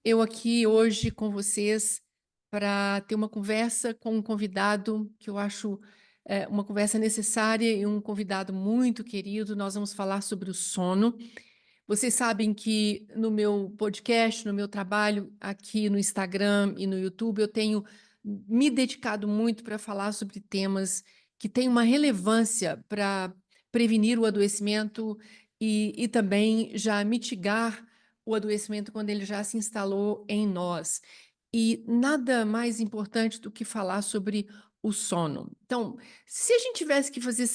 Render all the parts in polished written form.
Eu aqui hoje com vocês para ter uma conversa com um convidado que eu acho uma conversa necessária e um convidado muito querido. Nós vamos falar sobre o sono. Vocês sabem que no meu podcast, no meu trabalho aqui no Instagram e no YouTube, eu tenho me dedicado muito para falar sobre temas que têm uma relevância para prevenir o adoecimento e também já mitigar o adoecimento quando ele já se instalou em nós. E nada mais importante do que falar sobre o sono. Então, se a gente tivesse que fazer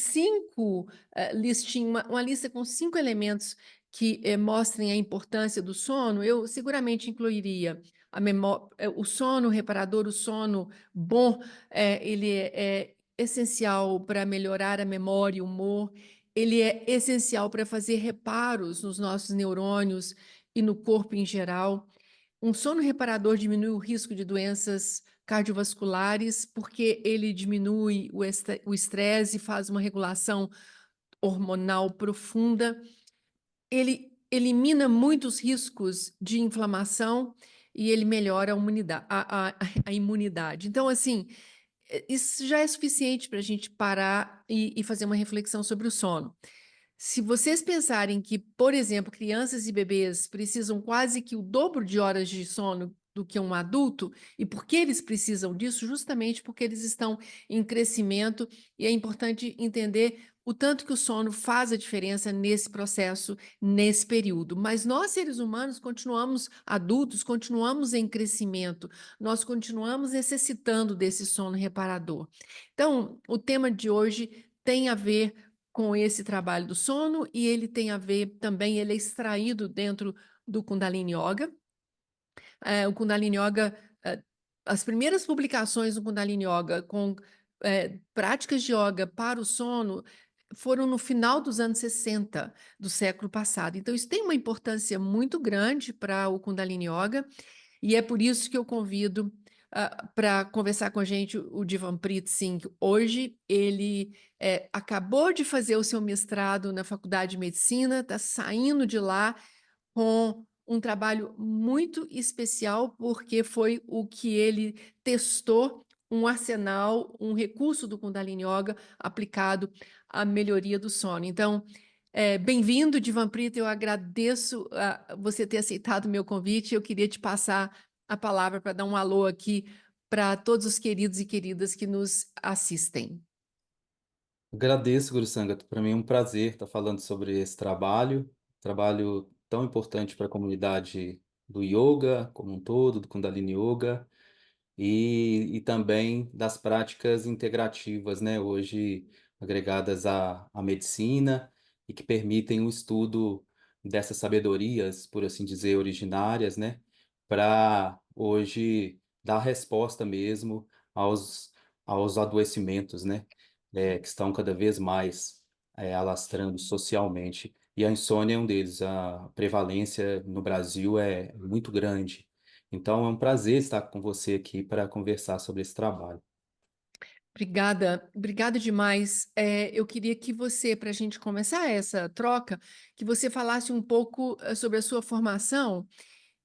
uma lista com 5 elementos que mostrem a importância do sono, eu seguramente incluiria o sono reparador, o sono bom, ele é essencial para melhorar a memória e o humor, ele é essencial para fazer reparos nos nossos neurônios e no corpo em geral. Um sono reparador diminui o risco de doenças cardiovasculares, porque ele diminui o estresse e faz uma regulação hormonal profunda. Ele elimina muitos riscos de inflamação e ele melhora a imunidade. Então, assim, isso já é suficiente para a gente parar e fazer uma reflexão sobre o sono. Se vocês pensarem que, por exemplo, crianças e bebês precisam quase que o dobro de horas de sono do que um adulto, e por que eles precisam disso? Justamente porque eles estão em crescimento, e é importante entender o tanto que o sono faz a diferença nesse processo, nesse período. Mas nós, seres humanos, continuamos adultos, continuamos em crescimento, nós continuamos necessitando desse sono reparador. Então, o tema de hoje tem a ver com esse trabalho do sono e ele tem a ver também, ele é extraído dentro do Kundalini Yoga. O Kundalini Yoga, as primeiras publicações do Kundalini Yoga com práticas de yoga para o sono foram no final dos anos 60 do século passado. Então, isso tem uma importância muito grande para o Kundalini Yoga e é por isso que eu convido para conversar com a gente o Divanpreet Singh hoje. Ele acabou de fazer o seu mestrado na Faculdade de Medicina, está saindo de lá com um trabalho muito especial, porque foi o que ele testou, um arsenal, um recurso do Kundalini Yoga aplicado à melhoria do sono. Então, bem-vindo, Divanpreet, eu agradeço você ter aceitado o meu convite. Eu queria te passar a palavra para dar um alô aqui para todos os queridos e queridas que nos assistem. Agradeço, Guru Sangat. Para mim é um prazer estar falando sobre esse trabalho tão importante para a comunidade do yoga como um todo, do Kundalini Yoga e também das práticas integrativas, né, hoje agregadas à medicina e que permitem o estudo dessas sabedorias, por assim dizer, originárias, né, para hoje dar resposta mesmo aos, aos adoecimentos, né, que estão cada vez mais alastrando socialmente. E a insônia é um deles. A prevalência no Brasil é muito grande. Então, é um prazer estar com você aqui para conversar sobre esse trabalho. Obrigada, obrigada demais. Eu queria que você, para a gente começar essa troca, que você falasse um pouco sobre a sua formação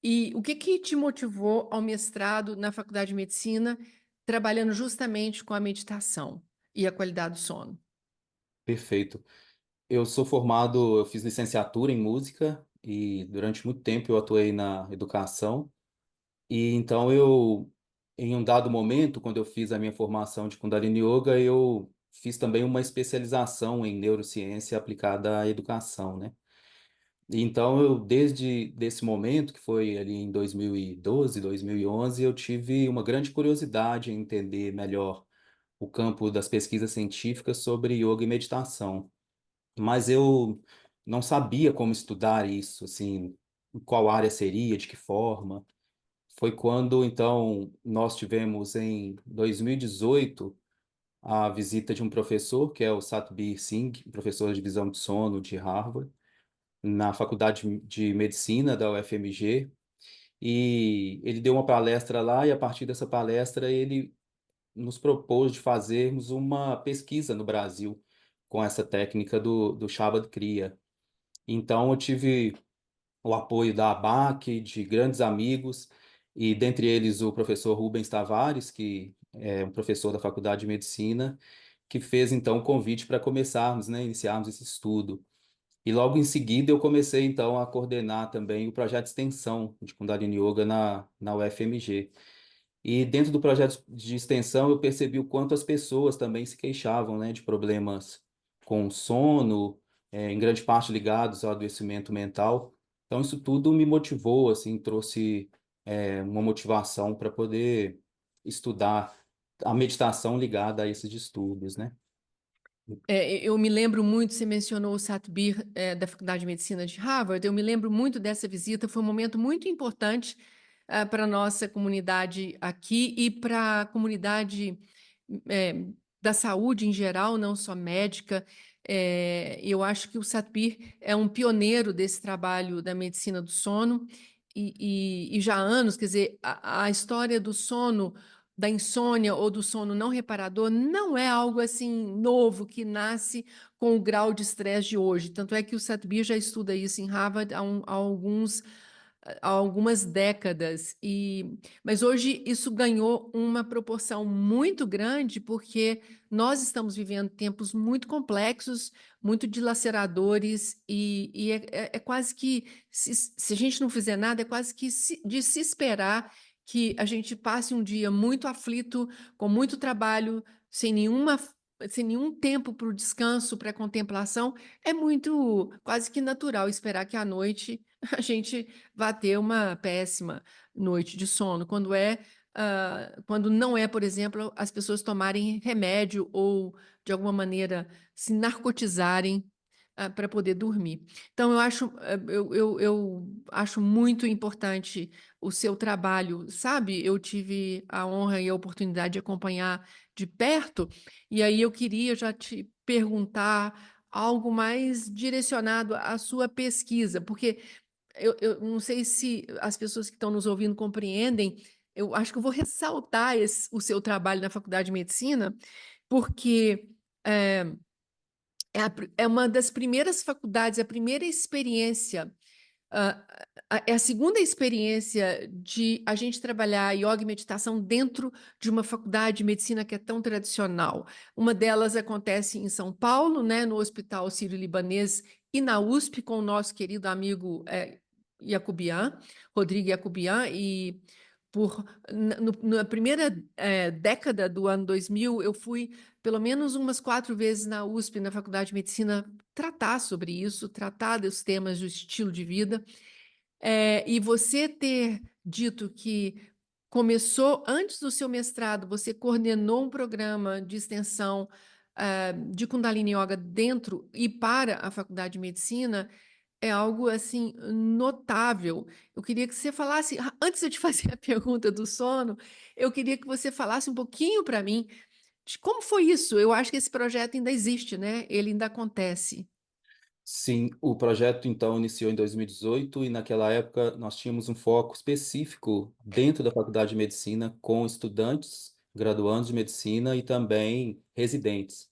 e o que que te motivou ao mestrado na Faculdade de Medicina, trabalhando justamente com a meditação e a qualidade do sono. Perfeito. Eu fiz licenciatura em música e durante muito tempo eu atuei na educação. E então em um dado momento, quando eu fiz a minha formação de Kundalini Yoga, eu fiz também uma especialização em neurociência aplicada à educação, né? E então desde esse momento, que foi ali em 2012, 2011, eu tive uma grande curiosidade em entender melhor o campo das pesquisas científicas sobre yoga e meditação. Mas eu não sabia como estudar isso, assim, em qual área seria, de que forma. Foi quando, então, nós tivemos em 2018 a visita de um professor, que é o Satbir Singh, professor de divisão de sono de Harvard, na Faculdade de Medicina da UFMG, e ele deu uma palestra lá, e a partir dessa palestra ele nos propôs de fazermos uma pesquisa no Brasil com essa técnica do Shabad Kriya. Então, eu tive o apoio da ABAC, de grandes amigos, e dentre eles o professor Rubens Tavares, que é um professor da Faculdade de Medicina, que fez então o convite para começarmos, né, iniciarmos esse estudo. E logo em seguida eu comecei então a coordenar também o projeto de extensão de Kundalini Yoga na UFMG. E dentro do projeto de extensão, eu percebi o quanto as pessoas também se queixavam, né, de problemas com sono, em grande parte ligados ao adoecimento mental. Então, isso tudo me motivou, assim, trouxe, uma motivação para poder estudar a meditação ligada a esses distúrbios, né? Eu me lembro muito, você mencionou o Satbir, da Faculdade de Medicina de Harvard, eu me lembro muito dessa visita, foi um momento muito importante para a nossa comunidade aqui e para a comunidade eh, da saúde em geral, não só médica. Eu acho que o Satbir é um pioneiro desse trabalho da medicina do sono e já há anos, quer dizer, a história do sono da insônia ou do sono não reparador não é algo assim novo que nasce com o grau de estresse de hoje. Tanto é que o Satbir já estuda isso em Harvard há algumas décadas. Mas hoje isso ganhou uma proporção muito grande porque nós estamos vivendo tempos muito complexos, muito dilaceradores e é quase que, se a gente não fizer nada, é quase que de se esperar que a gente passe um dia muito aflito, com muito trabalho, sem nenhum tempo para o descanso, para a contemplação, é muito quase que natural esperar que à noite a gente vá ter uma péssima noite de sono. Quando não é, por exemplo, as pessoas tomarem remédio ou de alguma maneira se narcotizarem para poder dormir. Então, eu acho muito importante o seu trabalho, sabe? Eu tive a honra e a oportunidade de acompanhar de perto, e aí eu queria já te perguntar algo mais direcionado à sua pesquisa, porque eu não sei se as pessoas que estão nos ouvindo compreendem, eu acho que eu vou ressaltar o seu trabalho na Faculdade de Medicina, porque é, é uma das primeiras faculdades, a primeira experiência ah, é a segunda experiência de a gente trabalhar yoga e meditação dentro de uma faculdade de medicina que é tão tradicional. Uma delas acontece em São Paulo, né, no Hospital Sírio-Libanês e na USP com o nosso querido amigo Yacubian, Rodrigo Yacubian, e na primeira década do ano 2000, eu fui pelo menos umas 4 vezes na USP, na Faculdade de Medicina, tratar sobre isso, tratar dos temas do estilo de vida. E você ter dito que começou antes do seu mestrado, você coordenou um programa de extensão de Kundalini Yoga dentro e para a Faculdade de Medicina, é algo assim notável. Eu queria que você falasse, antes de eu te fazer a pergunta do sono, eu queria que você falasse um pouquinho para mim de como foi isso. Eu acho que esse projeto ainda existe, né? Ele ainda acontece. Sim, o projeto então iniciou em 2018 e naquela época nós tínhamos um foco específico dentro da Faculdade de Medicina com estudantes, graduandos de medicina e também residentes.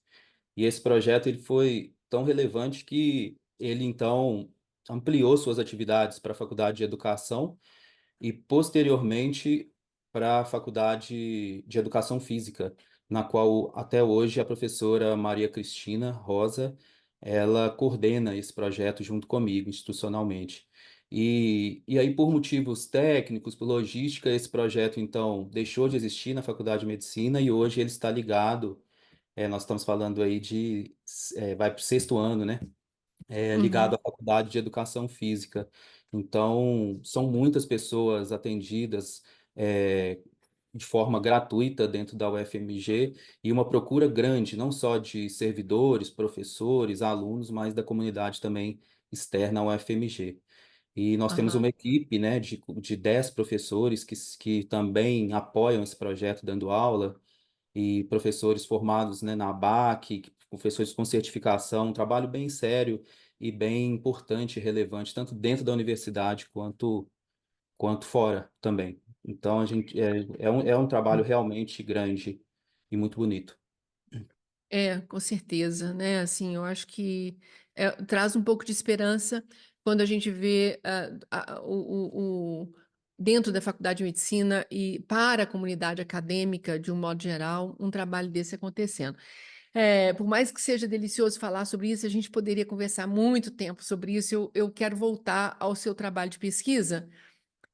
E esse projeto ele foi tão relevante que ele então ampliou suas atividades para a Faculdade de Educação e posteriormente para a Faculdade de Educação Física, na qual até hoje a professora Maria Cristina Rosa, ela coordena esse projeto junto comigo, institucionalmente. E aí, por motivos técnicos, por logística, esse projeto, então, deixou de existir na Faculdade de Medicina e hoje ele está ligado, nós estamos falando aí vai para o sexto ano, né? Ligado Uhum. à Faculdade de Educação Física. Então, são muitas pessoas atendidas é, de forma gratuita dentro da UFMG e uma procura grande, não só de servidores, professores, alunos, mas da comunidade também externa à UFMG. E nós temos uma Aham. equipe, né, de 10 professores que também apoiam esse projeto dando aula e professores formados, né, na ABAC, professores com certificação, um trabalho bem sério e bem importante e relevante, tanto dentro da universidade quanto fora também. Então, a gente é um trabalho realmente grande e muito bonito. Com certeza, né? Assim, eu acho que traz um pouco de esperança quando a gente vê dentro da Faculdade de Medicina e para a comunidade acadêmica, de um modo geral, um trabalho desse acontecendo. Por mais que seja delicioso falar sobre isso, a gente poderia conversar muito tempo sobre isso. Eu quero voltar ao seu trabalho de pesquisa.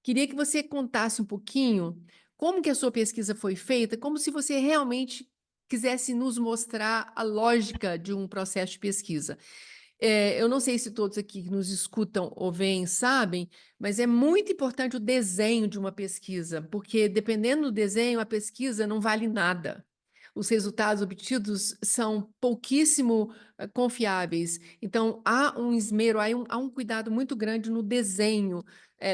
Queria que você contasse um pouquinho como que a sua pesquisa foi feita, como se você realmente quisesse nos mostrar a lógica de um processo de pesquisa. Eu não sei se todos aqui que nos escutam ou veem sabem, mas é muito importante o desenho de uma pesquisa, porque dependendo do desenho, a pesquisa não vale nada. Os resultados obtidos são pouquíssimo confiáveis. Então, há um esmero, há um cuidado muito grande no desenho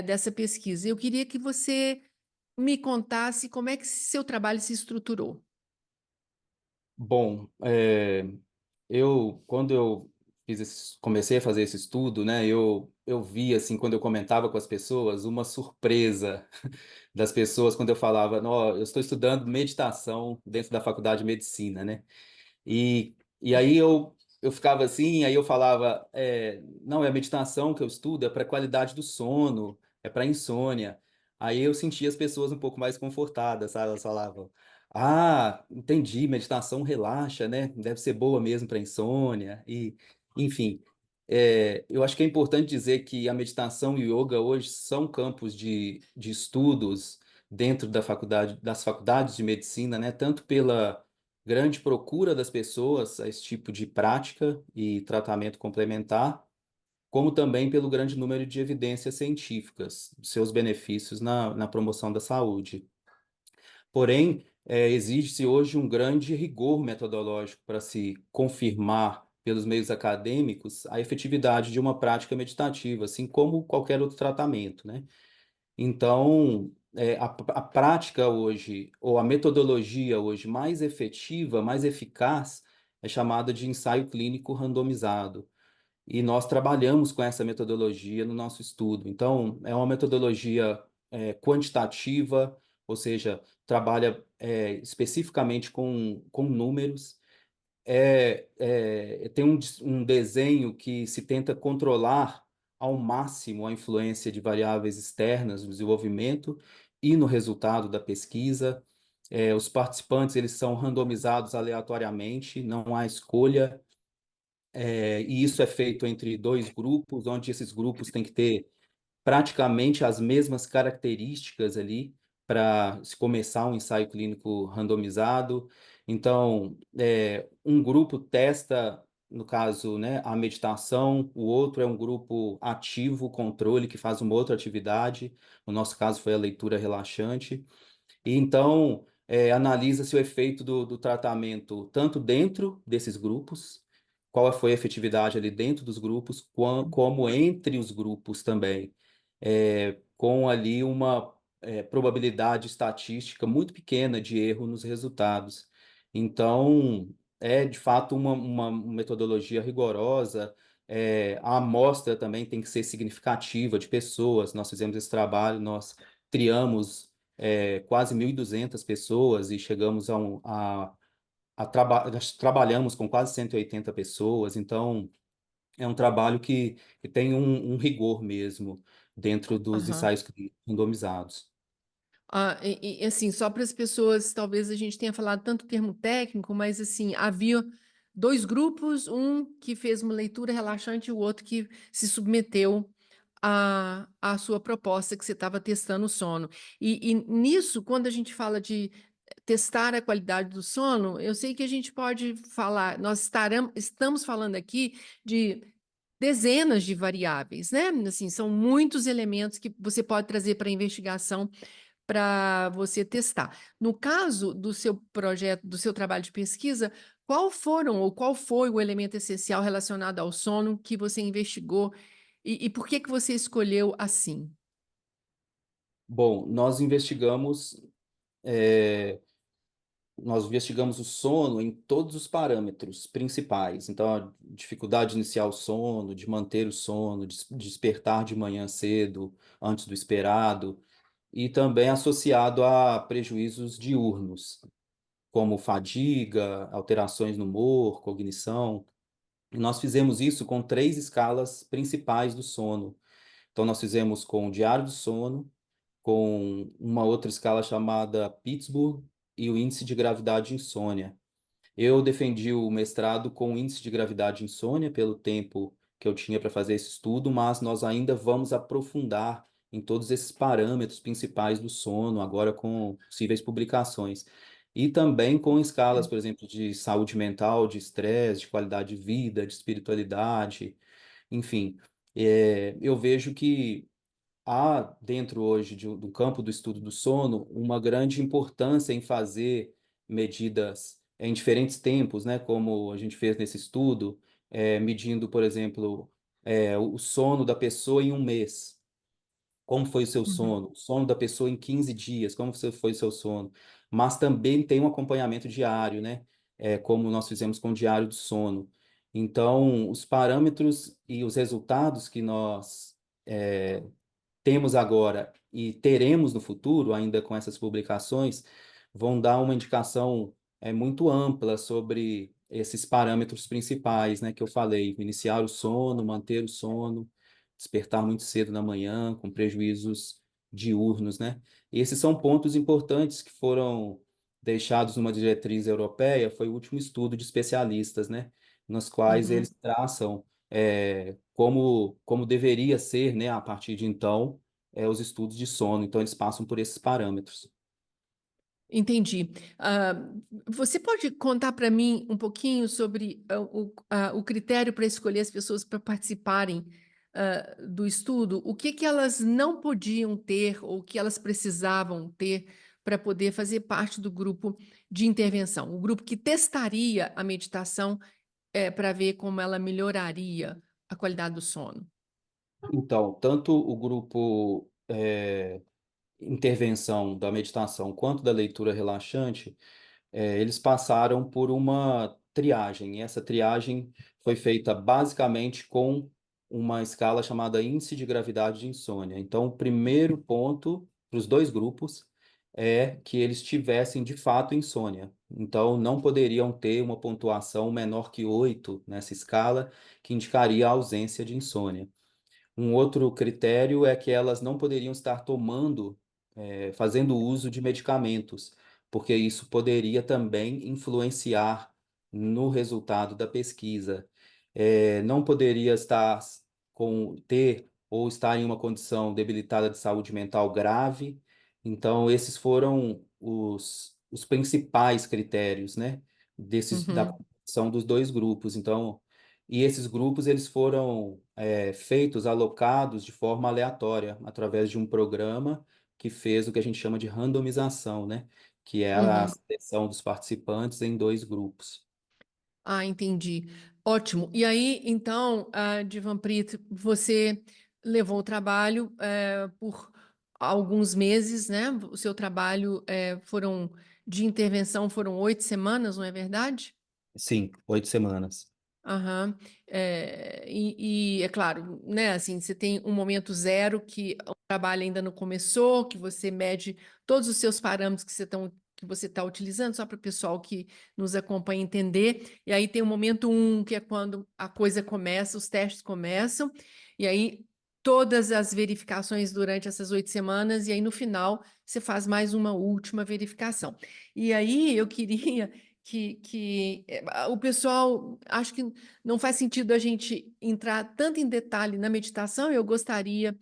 dessa pesquisa. Eu queria que você me contasse como é que seu trabalho se estruturou. Bom, quando eu comecei a fazer esse estudo, né, eu vi, assim, quando eu comentava com as pessoas, uma surpresa das pessoas quando eu falava, não, eu estou estudando meditação dentro da faculdade de medicina, né? E aí eu ficava assim, aí eu falava, não, é a meditação que eu estudo, é para qualidade do sono, é para insônia. Aí eu sentia as pessoas um pouco mais confortadas, sabe? Elas falavam, ah, entendi, meditação relaxa, né? Deve ser boa mesmo para insônia. E, enfim, eu acho que é importante dizer que a meditação e o yoga hoje são campos de estudos dentro das faculdades de medicina, né? Tanto pela grande procura das pessoas a esse tipo de prática e tratamento complementar, como também pelo grande número de evidências científicas, seus benefícios na promoção da saúde. Porém, exige-se hoje um grande rigor metodológico para se confirmar pelos meios acadêmicos a efetividade de uma prática meditativa, assim como qualquer outro tratamento, né? Então, a prática hoje, ou a metodologia hoje mais efetiva, mais eficaz, é chamada de ensaio clínico randomizado. E nós trabalhamos com essa metodologia no nosso estudo. Então, é uma metodologia quantitativa, ou seja, trabalha especificamente com números, tem um desenho que se tenta controlar ao máximo a influência de variáveis externas no desenvolvimento e no resultado da pesquisa. Os participantes eles são randomizados aleatoriamente, não há escolha, e isso é feito entre dois grupos, onde esses grupos têm que ter praticamente as mesmas características ali para se começar um ensaio clínico randomizado. Então, um grupo testa, no caso, né, a meditação, o outro é um grupo ativo, controle, que faz uma outra atividade. No nosso caso, foi a leitura relaxante. E então, analisa-se o efeito do tratamento tanto dentro desses grupos, qual foi a efetividade ali dentro dos grupos, como entre os grupos também, com ali uma probabilidade estatística muito pequena de erro nos resultados. Então, é de fato uma metodologia rigorosa. A amostra também tem que ser significativa de pessoas. Nós fizemos esse trabalho, nós triamos quase 1.200 pessoas e chegamos nós trabalhamos com quase 180 pessoas, então é um trabalho que tem um rigor mesmo dentro dos Aham. ensaios randomizados. Assim, só para as pessoas, talvez a gente tenha falado tanto termo técnico, mas assim, havia dois grupos, um que fez uma leitura relaxante e o outro que se submeteu à sua proposta que você estava testando o sono. E nisso, quando a gente fala de testar a qualidade do sono, eu sei que a gente pode falar, estamos falando aqui de dezenas de variáveis, né? Assim, são muitos elementos que você pode trazer para a investigação para você testar. No caso do seu projeto, do seu trabalho de pesquisa, qual foi o elemento essencial relacionado ao sono que você investigou e por que que você escolheu assim? Bom, nós investigamos o sono em todos os parâmetros principais. Então, a dificuldade de iniciar o sono, de manter o sono, de despertar de manhã cedo, antes do esperado, e também associado a prejuízos diurnos, como fadiga, alterações no humor, cognição. E nós fizemos isso com 3 escalas principais do sono. Então, nós fizemos com o Diário do Sono, com uma outra escala chamada Pittsburgh e o Índice de Gravidade de Insônia. Eu defendi o mestrado com índice de gravidade de insônia pelo tempo que eu tinha para fazer esse estudo, mas nós ainda vamos aprofundar em todos esses parâmetros principais do sono, agora com possíveis publicações. E também com escalas, por exemplo, de saúde mental, de estresse, de qualidade de vida, de espiritualidade, enfim. Eu vejo que há dentro hoje do campo do estudo do sono uma grande importância em fazer medidas em diferentes tempos, né, como a gente fez nesse estudo, medindo, por exemplo, o sono da pessoa em um mês. Como foi o seu Uhum. sono? O sono da pessoa em 15 dias, como foi o seu sono? Mas também tem um acompanhamento diário, né? Como nós fizemos com o diário do sono. Então, os parâmetros e os resultados que nós temos agora e teremos no futuro, ainda com essas publicações, vão dar uma indicação muito ampla sobre esses parâmetros principais, né, que eu falei: iniciar o sono, manter o sono, despertar muito cedo na manhã, com prejuízos diurnos, né? E esses são pontos importantes que foram deixados numa diretriz europeia, foi o último estudo de especialistas, né, nos quais Uhum. eles traçam como deveria ser, né, a partir de então, os estudos de sono. Então, eles passam por esses parâmetros. Entendi. Você pode contar para mim um pouquinho sobre o critério para escolher as pessoas para participarem do estudo? O que que elas não podiam ter ou o que elas precisavam ter para poder fazer parte do grupo de intervenção? O grupo que testaria a meditação para ver como ela melhoraria a qualidade do sono. Então, tanto o grupo intervenção da meditação quanto da leitura relaxante, eles passaram por uma triagem. E essa triagem foi feita basicamente com uma escala chamada Índice de Gravidade de Insônia. Então, o primeiro ponto para os dois grupos é que eles tivessem de fato insônia. Então, não poderiam ter uma pontuação menor que 8 nessa escala, que indicaria a ausência de insônia. Um outro critério é que elas não poderiam estar fazendo uso de medicamentos, porque isso poderia também influenciar no resultado da pesquisa. Não poderia ter ou estar em uma condição debilitada de saúde mental grave. Então, esses foram os principais critérios, né, da Uhum, composição dos dois grupos. Então, e esses grupos eles foram feitos, alocados de forma aleatória, através de um programa que fez o que a gente chama de randomização, né? Que é a uhum. seleção dos participantes em dois grupos. Ah, entendi. Ótimo. E aí, então, Divanprit, você levou o trabalho por alguns meses, né? O seu trabalho de intervenção foram 8 semanas, não é verdade? Sim, 8 semanas. Aham. E é claro, né? Assim, você tem um momento zero que o trabalho ainda não começou, que você mede todos os seus parâmetros que você está utilizando, só para o pessoal que nos acompanha entender. E aí tem o momento um, que é quando a coisa começa, os testes começam, e aí todas as verificações durante essas 8 semanas, e aí no final você faz mais uma última verificação. E aí eu queria o pessoal, acho que não faz sentido a gente entrar tanto em detalhe na meditação. Eu gostaria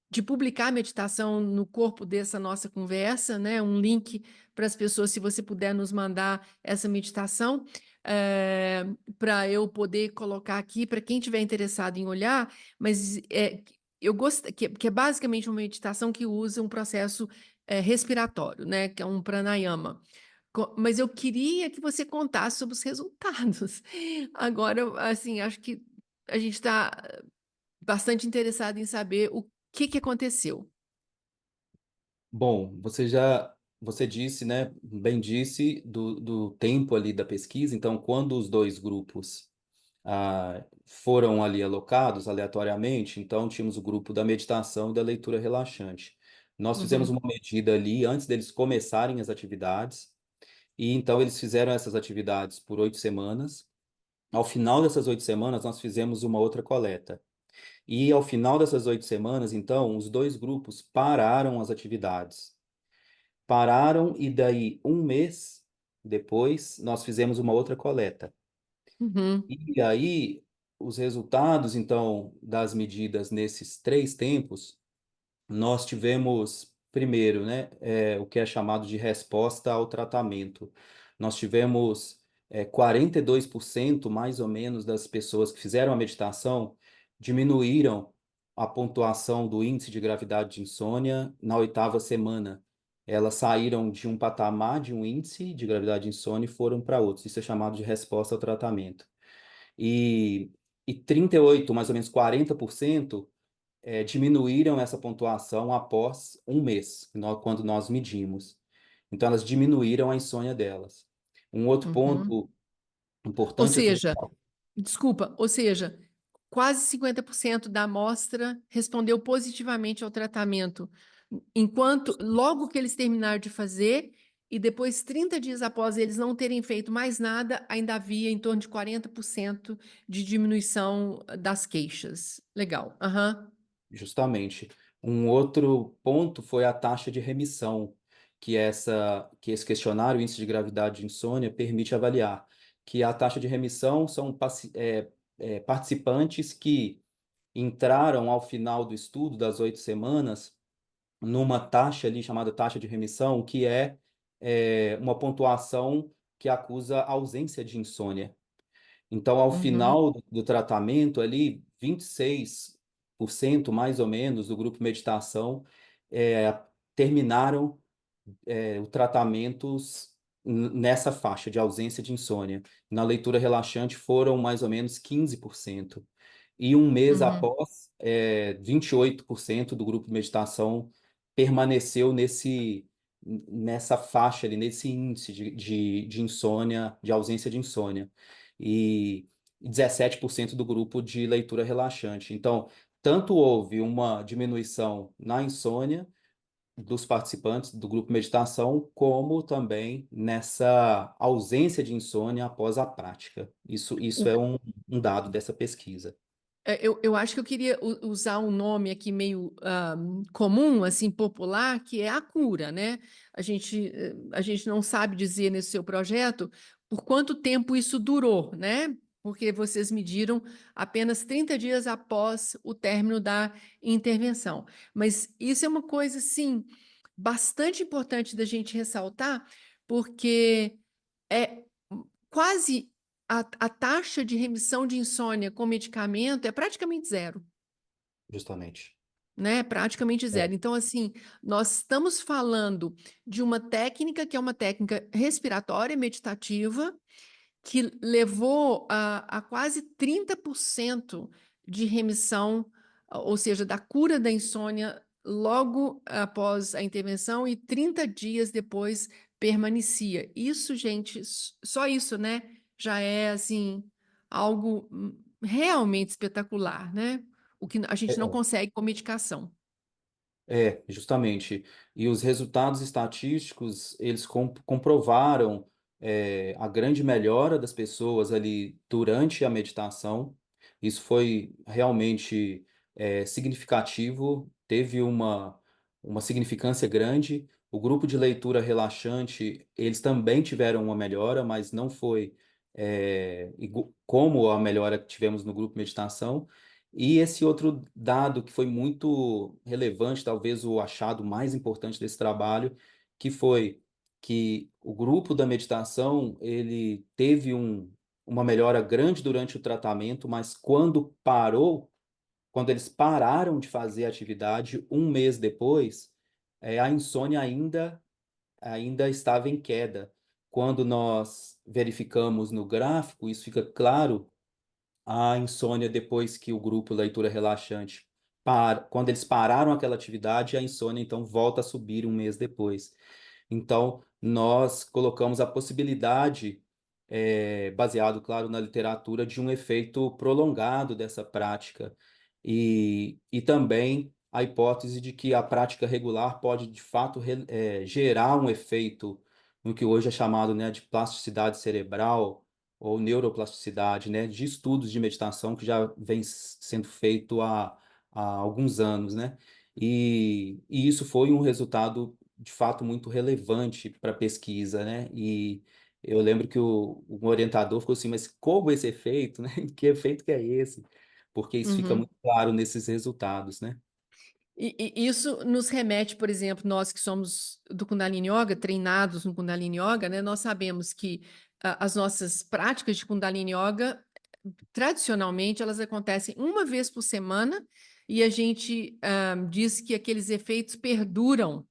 de publicar a meditação no corpo dessa nossa conversa, né? Um link para as pessoas, se você puder nos mandar essa meditação, para eu poder colocar aqui para quem tiver interessado em olhar, mas eu gosto que é basicamente uma meditação que usa um processo respiratório, né? Que é um pranayama. Mas eu queria que você contasse sobre os resultados. Agora, assim, acho que a gente está bastante interessado em saber o que aconteceu. Bom, você disse, né, bem disse do tempo ali da pesquisa. Então, quando os dois grupos foram ali alocados aleatoriamente, então tínhamos o grupo da meditação e da leitura relaxante. Nós fizemos Uhum, uma medida ali antes deles começarem as atividades, e então eles fizeram essas atividades por 8 semanas. Ao final dessas 8 semanas, nós fizemos uma outra coleta. E ao final dessas 8 semanas, então, os dois grupos pararam as atividades. Pararam e daí um mês depois, nós fizemos uma outra coleta. Uhum, E aí, os resultados, então, das medidas nesses 3 tempos, nós tivemos, primeiro, né, o que é chamado de resposta ao tratamento. Nós tivemos 42% mais ou menos das pessoas que fizeram a meditação diminuíram a pontuação do índice de gravidade de insônia na 8ª semana. Elas saíram de um patamar de um índice de gravidade de insônia e foram para outros. Isso é chamado de resposta ao tratamento. E, e 38, mais ou menos 40%, diminuíram essa pontuação após um mês, quando nós medimos. Então, elas diminuíram a insônia delas. Um outro uhum. ponto Ou importante a se seja, ressaltar, desculpa, ou seja, quase 50% da amostra respondeu positivamente ao tratamento, enquanto logo que eles terminaram de fazer, e depois, 30 dias após eles não terem feito mais nada, ainda havia em torno de 40% de diminuição das queixas. Legal. Aham. justamente. Um outro ponto foi a taxa de remissão, que esse questionário, índice de gravidade de insônia, permite avaliar. Que a taxa de remissão são participantes que entraram ao final do estudo das 8 semanas numa taxa ali chamada taxa de remissão, que é uma pontuação que acusa ausência de insônia. Então, ao Uhum. final do tratamento ali, 26% mais ou menos do grupo meditação terminaram o tratamento nessa faixa de ausência de insônia. Na leitura relaxante foram mais ou menos 15%. E um mês Uhum. após, 28% do grupo de meditação permaneceu nessa faixa ali, nesse índice de insônia, de ausência de insônia. E 17% do grupo de leitura relaxante. Então, tanto houve uma diminuição na insônia dos participantes do grupo meditação, como também nessa ausência de insônia após a prática. Isso é um dado dessa pesquisa. Eu acho que eu queria usar um nome aqui meio comum, assim, popular, que é a cura, né? A gente não sabe dizer nesse seu projeto por quanto tempo isso durou, né? Porque vocês mediram apenas 30 dias após o término da intervenção. Mas isso é uma coisa, assim, bastante importante da gente ressaltar, porque é quase a taxa de remissão de insônia com medicamento é praticamente zero, Justamente. né? Praticamente É, zero. Então, assim, nós estamos falando de uma técnica que é uma técnica respiratória meditativa que levou a quase 30% de remissão, ou seja, da cura da insônia logo após a intervenção e 30 dias depois permanecia. Isso, gente, só isso, né? Já é assim algo realmente espetacular, né? O que a gente não é, consegue com medicação. Justamente. E os resultados estatísticos, eles comprovaram a grande melhora das pessoas ali durante a meditação. Isso foi realmente significativo, teve uma significância grande. O grupo de leitura relaxante, eles também tiveram uma melhora, mas não foi como a melhora que tivemos no grupo meditação. E esse outro dado que foi muito relevante, talvez o achado mais importante desse trabalho, que foi que o grupo da meditação, ele teve uma melhora grande durante o tratamento, mas quando eles pararam de fazer a atividade, um mês depois, a insônia ainda estava em queda. Quando nós verificamos no gráfico, isso fica claro a insônia depois que o grupo Leitura Relaxante quando eles pararam aquela atividade, a insônia então volta a subir um mês depois. Então, nós colocamos a possibilidade, baseado, claro, na literatura, de um efeito prolongado dessa prática e também a hipótese de que a prática regular pode, de fato, gerar um efeito no que hoje é chamado, né, de plasticidade cerebral ou neuroplasticidade, né, de estudos de meditação que já vem sendo feito há alguns anos, né? E isso foi um resultado de fato muito relevante para a pesquisa, né? E eu lembro que o orientador ficou assim, mas como esse efeito, né? Que efeito que é esse? Porque isso fica Uhum. muito claro nesses resultados, né? E isso nos remete, por exemplo, nós que somos do Kundalini Yoga, treinados no Kundalini Yoga, né, nós sabemos que as nossas práticas de Kundalini Yoga, tradicionalmente, elas acontecem uma vez por semana e a gente diz que aqueles efeitos perduram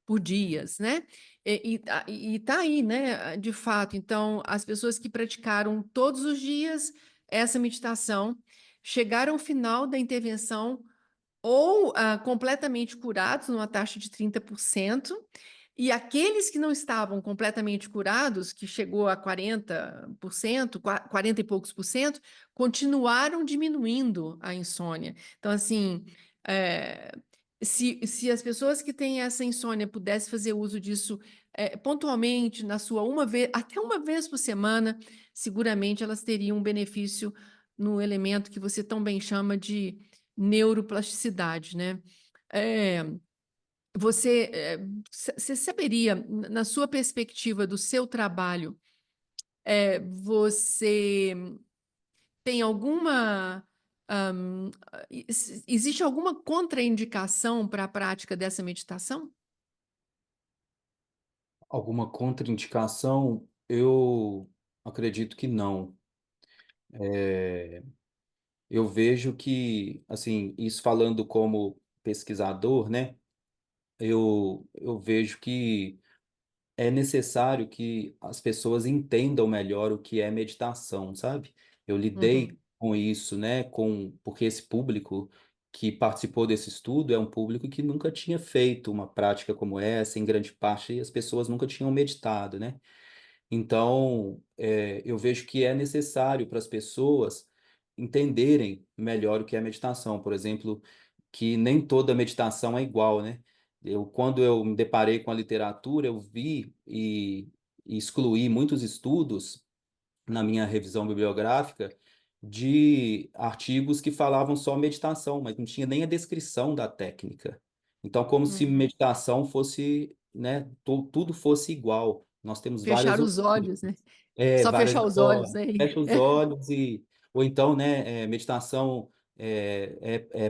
por dias, né? E tá aí, né? De fato. Então, as pessoas que praticaram todos os dias essa meditação chegaram ao final da intervenção ou completamente curados, numa taxa de 30%, e aqueles que não estavam completamente curados, que chegou a 40%, 40 e poucos por cento, continuaram diminuindo a insônia. Então, assim, é, se as pessoas que têm essa insônia pudessem fazer uso disso pontualmente, na sua uma vez, até uma vez por semana, seguramente elas teriam um benefício no elemento que você tão bem chama de neuroplasticidade, né? É, você saberia, na sua perspectiva do seu trabalho, você tem alguma, existe alguma contraindicação para a prática dessa meditação? Alguma contraindicação? Eu acredito que não. Eu vejo que, assim, isso falando como pesquisador, né? Eu vejo que é necessário que as pessoas entendam melhor o que é meditação, sabe? Eu lidei Uhum, com isso, né? Porque esse público que participou desse estudo é um público que nunca tinha feito uma prática como essa, em grande parte as pessoas nunca tinham meditado, né? Então, eu vejo que é necessário para as pessoas entenderem melhor o que é meditação. Por exemplo, que nem toda meditação é igual, né? Quando eu me deparei com a literatura, eu vi e excluí muitos estudos na minha revisão bibliográfica de artigos que falavam só meditação, mas não tinha nem a descrição da técnica. Então, como se uhum. meditação fosse, né, tudo fosse igual. Nós temos Fechar os olhos, né? Só várias fechar os olhos, histórias. né? Fecha os olhos ou então, né, meditação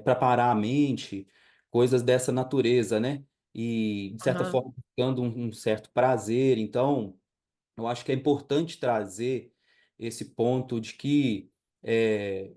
para parar a mente, coisas dessa natureza, né? E de certa Aham, forma buscando um certo prazer. Então, eu acho que é importante trazer esse ponto de que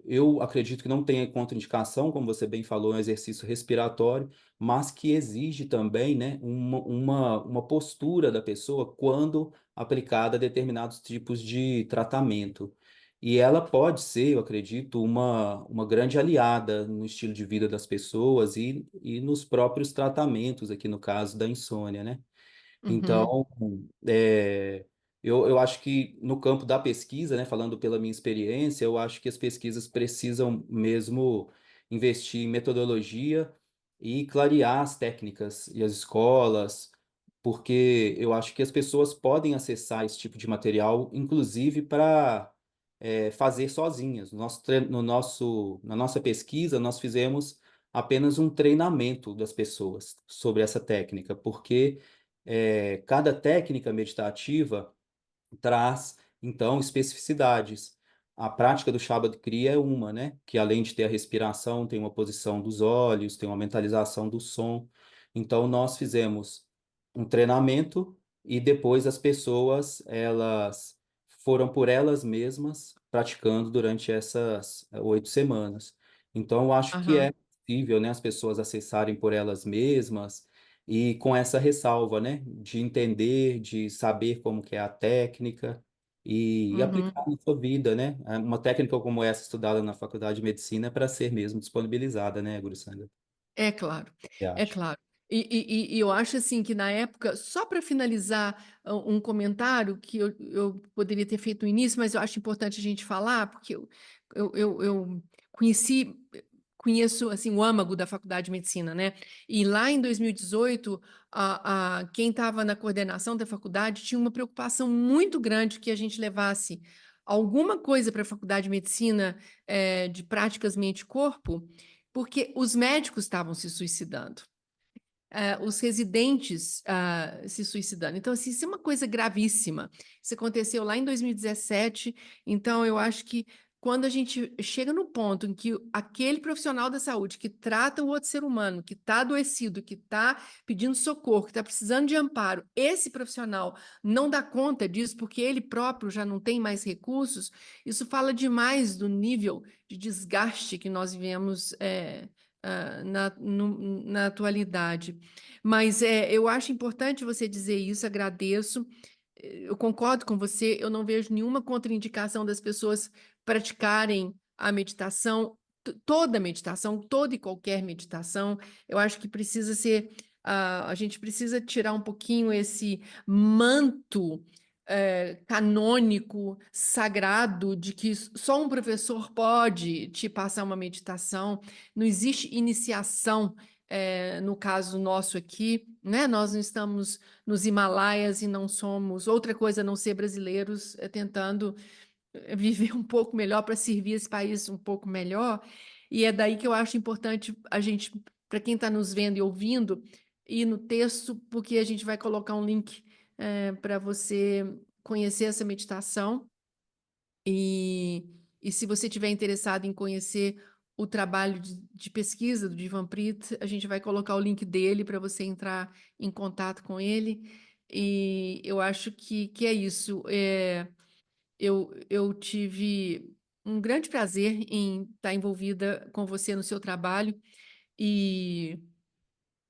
eu acredito que não tenha contraindicação, como você bem falou, é um exercício respiratório, mas que exige também, né, uma postura da pessoa quando aplicada a determinados tipos de tratamento. E ela pode ser, eu acredito, uma grande aliada no estilo de vida das pessoas e nos próprios tratamentos, aqui no caso da insônia, né? uhum, Então, é, eu acho que no campo da pesquisa, né, falando pela minha experiência, eu acho que as pesquisas precisam mesmo investir em metodologia e clarear as técnicas e as escolas, porque eu acho que as pessoas podem acessar esse tipo de material, inclusive para fazer sozinhas. Na nossa pesquisa, nós fizemos apenas um treinamento das pessoas sobre essa técnica, porque cada técnica meditativa traz, então, especificidades. A prática do Shabad Kriya é uma, né? Que além de ter a respiração, tem uma posição dos olhos, tem uma mentalização do som. Então, nós fizemos um treinamento e depois as pessoas, elas foram por elas mesmas praticando durante essas 8 semanas. Então, eu acho que é aham, possível, né, as pessoas acessarem por elas mesmas e com essa ressalva, né, de entender, de saber como que é a técnica e uhum. aplicar na sua vida, né? Uma técnica como essa estudada na Faculdade de Medicina é para ser mesmo disponibilizada, né, Gurussanga? É claro, Eu é acho. claro. E eu acho assim que na época, só para finalizar um comentário que eu poderia ter feito no início, mas eu acho importante a gente falar, porque eu conheci, conheço assim o âmago da Faculdade de Medicina, né? E lá em 2018, quem estava na coordenação da faculdade tinha uma preocupação muito grande que a gente levasse alguma coisa para a Faculdade de Medicina de práticas mente-corpo, porque os médicos estavam se suicidando. Os residentes se suicidando. Então, assim, isso é uma coisa gravíssima. Isso aconteceu lá em 2017. Então, eu acho que quando a gente chega no ponto em que aquele profissional da saúde que trata o outro ser humano, que está adoecido, que está pedindo socorro, que está precisando de amparo, esse profissional não dá conta disso porque ele próprio já não tem mais recursos, isso fala demais do nível de desgaste que nós vivemos na atualidade. Mas eu acho importante você dizer isso, agradeço. Eu concordo com você, eu não vejo nenhuma contraindicação das pessoas praticarem a meditação, toda meditação, toda e qualquer meditação. Eu acho que precisa ser, a gente precisa tirar um pouquinho esse manto canônico, sagrado, de que só um professor pode te passar uma meditação. Não existe iniciação, no caso nosso aqui, né? Nós não estamos nos Himalaias e não somos outra coisa a não ser brasileiros tentando viver um pouco melhor para servir esse país um pouco melhor. E é daí que eu acho importante a gente, para quem está nos vendo e ouvindo, ir no texto, porque a gente vai colocar um link para você conhecer essa meditação. E se você estiver interessado em conhecer o trabalho de pesquisa do Divanprit, a gente vai colocar o link dele para você entrar em contato com ele. E eu acho que é isso. Eu tive um grande prazer em estar envolvida com você no seu trabalho e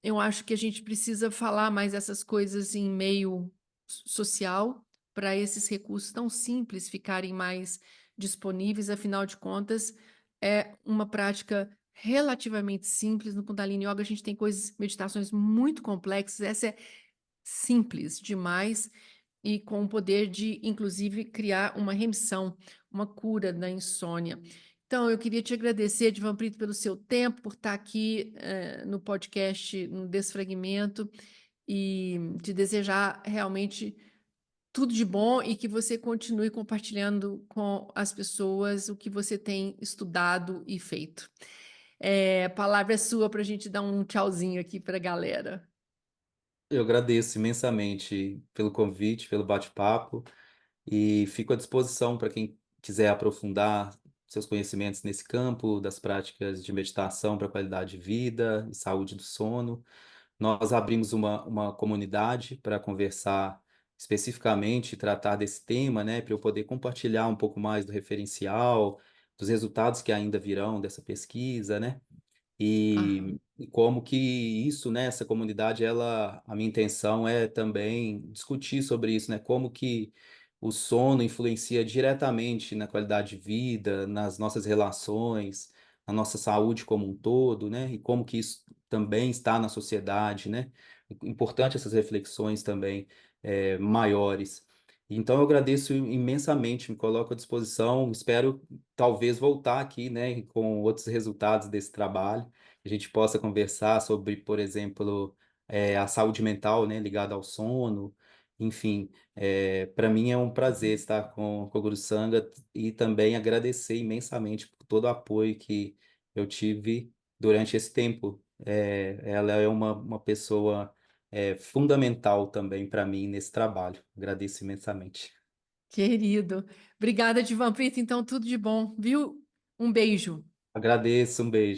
eu acho que a gente precisa falar mais essas coisas em meio social para esses recursos tão simples ficarem mais disponíveis. Afinal de contas, é uma prática relativamente simples. No Kundalini Yoga, a gente tem coisas, meditações muito complexas. Essa é simples demais e com o poder de, inclusive, criar uma remissão, uma cura da insônia. Então, eu queria te agradecer, Divan Prito, pelo seu tempo, por estar aqui no podcast, no Desfragmento, e te desejar realmente tudo de bom e que você continue compartilhando com as pessoas o que você tem estudado e feito. A palavra é sua para a gente dar um tchauzinho aqui para a galera. Eu agradeço imensamente pelo convite, pelo bate-papo e fico à disposição para quem quiser aprofundar seus conhecimentos nesse campo das práticas de meditação para qualidade de vida e saúde do sono. Nós abrimos uma comunidade para conversar especificamente e tratar desse tema, né, para eu poder compartilhar um pouco mais do referencial, dos resultados que ainda virão dessa pesquisa, né? Aham. E como que isso, né, essa comunidade, ela, a minha intenção é também discutir sobre isso, né, como que o sono influencia diretamente na qualidade de vida, nas nossas relações, na nossa saúde como um todo, né, e como que isso também está na sociedade, né, importante essas reflexões também maiores. Então eu agradeço imensamente, me coloco à disposição, espero talvez voltar aqui, né, com outros resultados desse trabalho a gente possa conversar sobre, por exemplo, a saúde mental, né, ligada ao sono. Enfim, para mim é um prazer estar com o Guru Sangha e também agradecer imensamente por todo o apoio que eu tive durante esse tempo. Ela é uma pessoa fundamental também para mim nesse trabalho. Agradeço imensamente. Querido. Obrigada, Divan Prito. Então, tudo de bom, viu? Um beijo. Agradeço, um beijo.